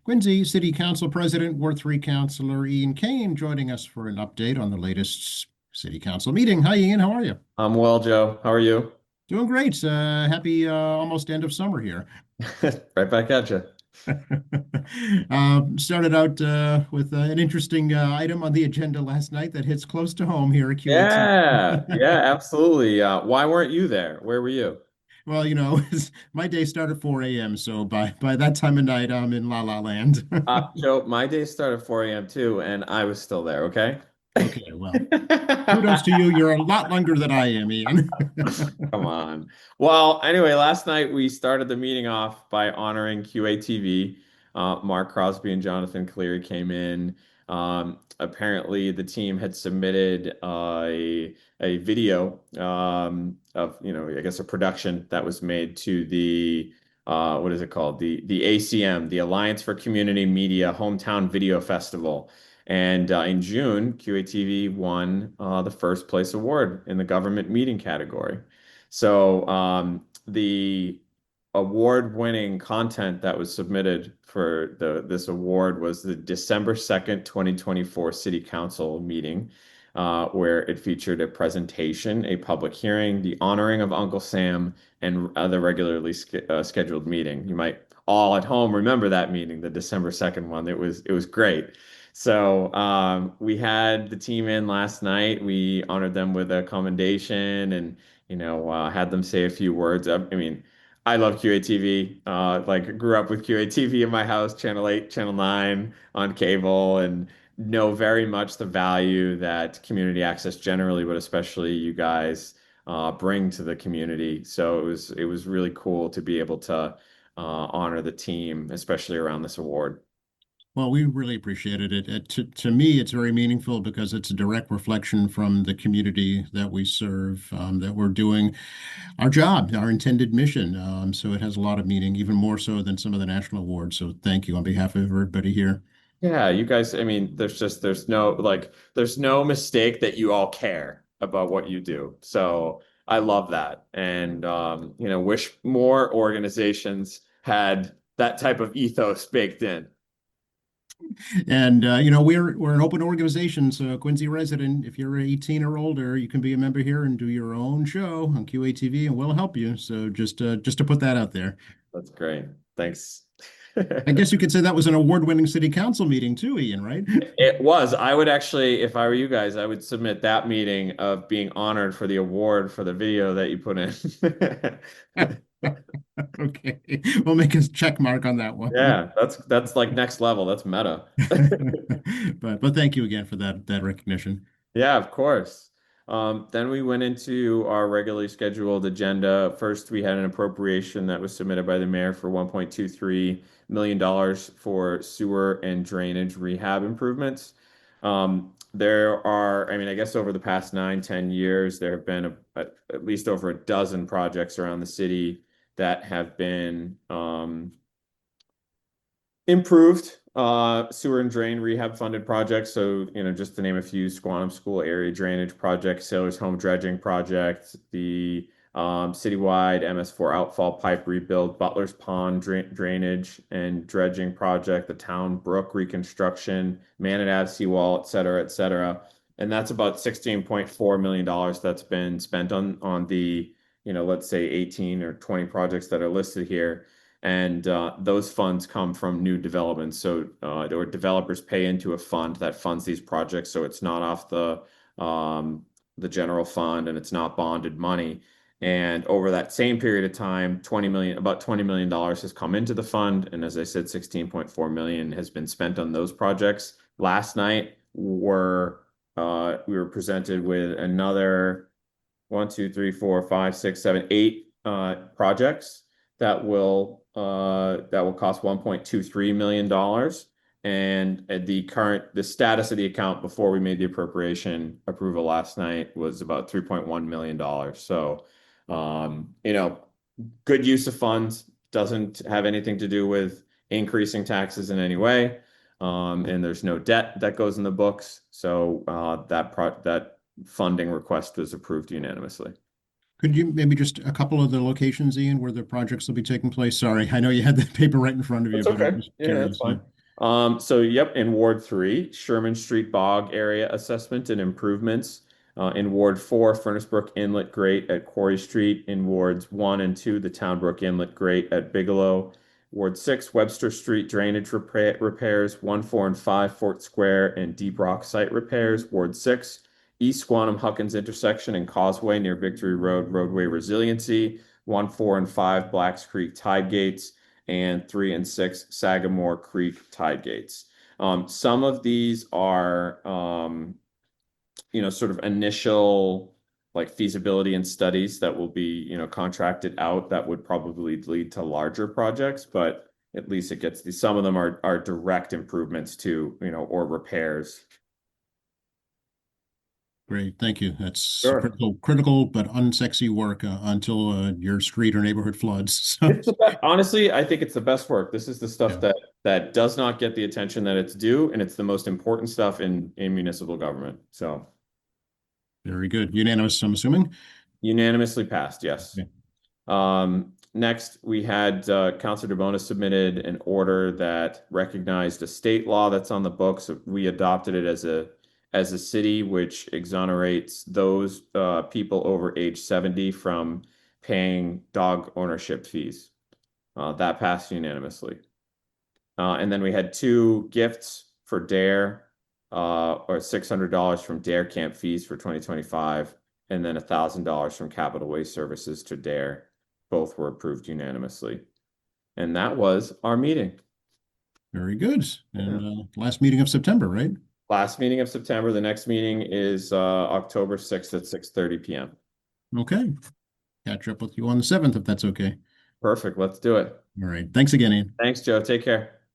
Quincy City Council President, Ward 3 Councilor Ian Kane joining us for an update on the latest City Council meeting. Hi, Ian. How are you? I'm well, Joe. How are you? Doing great. Happy almost end of summer here. Right back at you. Started out with an interesting item on the agenda last night that hits close to home here at QAT. Yeah, absolutely. Why weren't you there? Where were you? Well, my day started at 4 a.m., so by that time of night, I'm in La La Land. Joe, my day started at 4 a.m. too, and I was still there, okay? Okay, well, kudos to you. You're a lot younger than I am, Ian. Come on. Well, anyway, last night we started the meeting off by honoring QATV. Mark Crosby and Jonathan Cleary came in. Apparently, the team had submitted a video of, I guess a production that was made to the what is it called? The ACM, the Alliance for Community Media Hometown Video Festival. And in June, QATV won the first place award in the government meeting category. So the award-winning content that was submitted for this award was the December 2nd, 2024 City Council meeting, where it featured a presentation, a public hearing, the honoring of Uncle Sam, and the regularly scheduled meeting. You might all at home remember that meeting, the December 2nd one. It was great. So we had the team in last night. We honored them with a commendation and had them say a few words. I mean, I love QATV. Like grew up with QATV in my house, Channel 8, Channel 9 on cable, and know very much the value that community access generally, but especially you guys bring to the community. So it was really cool to be able to honor the team, especially around this award. Well, we really appreciated it. To me, it's very meaningful because it's a direct reflection from the community that we serve, that we're doing our job, our intended mission. So it has a lot of meaning, even more so than some of the national awards. So thank you on behalf of everybody here. Yeah, you guys, I mean, there's no mistake that you all care about what you do. So I love that. And wish more organizations had that type of ethos baked in. And we're an open organization, so Quincy resident, if you're 18 or older, you can be a member here and do your own show on QATV, and we'll help you. So just to put that out there. That's great. Thanks. I guess you could say that was an award-winning city council meeting too, Ian, right? It was. I would actually, if I were you guys, I would submit that meeting of being honored for the award for the video that you put in. Okay, we'll make a check mark on that one. Yeah, that's like next level. That's meta. But thank you again for that recognition. Yeah, of course. Then we went into our regularly scheduled agenda. First, we had an appropriation that was submitted by the mayor for $1.23 million for sewer and drainage rehab improvements. There are, I mean, I guess over the past 9, 10 years, there have been at least over a dozen projects around the city that have been improved sewer and drain rehab funded projects. So, just to name a few, Squantum School area drainage project, Sailors Home dredging project, the citywide MS4 outfall pipe rebuild, Butler's Pond drainage and dredging project, the town brook reconstruction, Manat Ave seawall, et cetera, et cetera. And that's about $16.4 million that's been spent on the, let's say 18 or 20 projects that are listed here. And those funds come from new developments. So or developers pay into a fund that funds these projects. So it's not off the general fund and it's not bonded money. And over that same period of time, about $20 million has come into the fund. And as I said, 16.4 million has been spent on those projects. Last night we were presented with another 8 projects that will cost $1.23 million. And the status of the account before we made the appropriation approval last night was about $3.1 million. So, good use of funds, doesn't have anything to do with increasing taxes in any way. And there's no debt that goes in the books. So that funding request was approved unanimously. Could you maybe just a couple of the locations, Ian, where the projects will be taking place? Sorry, I know you had the paper right in front of you, That's but I'm okay. just Yeah, that's curious. fine. So yep, in Ward 3, Sherman Street Bog area assessment and improvements. In Ward 4, Furnace Brook Inlet Grate at Quarry Street. In Wards 1 and 2, the Town Brook Inlet Grate at Bigelow. Ward 6, Webster Street drainage repairs. 1, 4, and 5, Fort Square and Deep Rock site repairs. Ward 6, East Squantum Huckins intersection and Causeway near Victory Road roadway resiliency. 1, 4, and 5, Blacks Creek tide gates. And 3 and 6, Sagamore Creek tide gates. Some of these are, sort of initial like feasibility and studies that will be, contracted out that would probably lead to larger projects, but at least it gets these, some of them are direct improvements to, or repairs. Great, thank you. That's Sure. critical but unsexy work until your street or neighborhood floods. So, It's the best. Honestly, I think it's the best work. This is the stuff yeah, that does not get the attention that it's due, and it's the most important stuff in municipal government. So very good. Unanimous, I'm assuming? unanimously passed, yes. Okay. Next, we had Councilor DeBona submitted an order that recognized a state law that's on the books. We adopted it as a city, which exonerates those people over age 70 from paying dog ownership fees. That passed unanimously. And then we had 2 gifts for DARE, or $600 from DARE camp fees for 2025, and then $1,000 from Capital Waste Services to DARE. Both were approved unanimously. And that was our meeting. Very good. And last meeting of September, right? Last meeting of September. The next meeting is October 6th at 6:30 p.m. Okay. Catch up with you on the 7th, if that's okay. Perfect. Let's do it. All right. Thanks again, Ian. Thanks, Joe. Take care.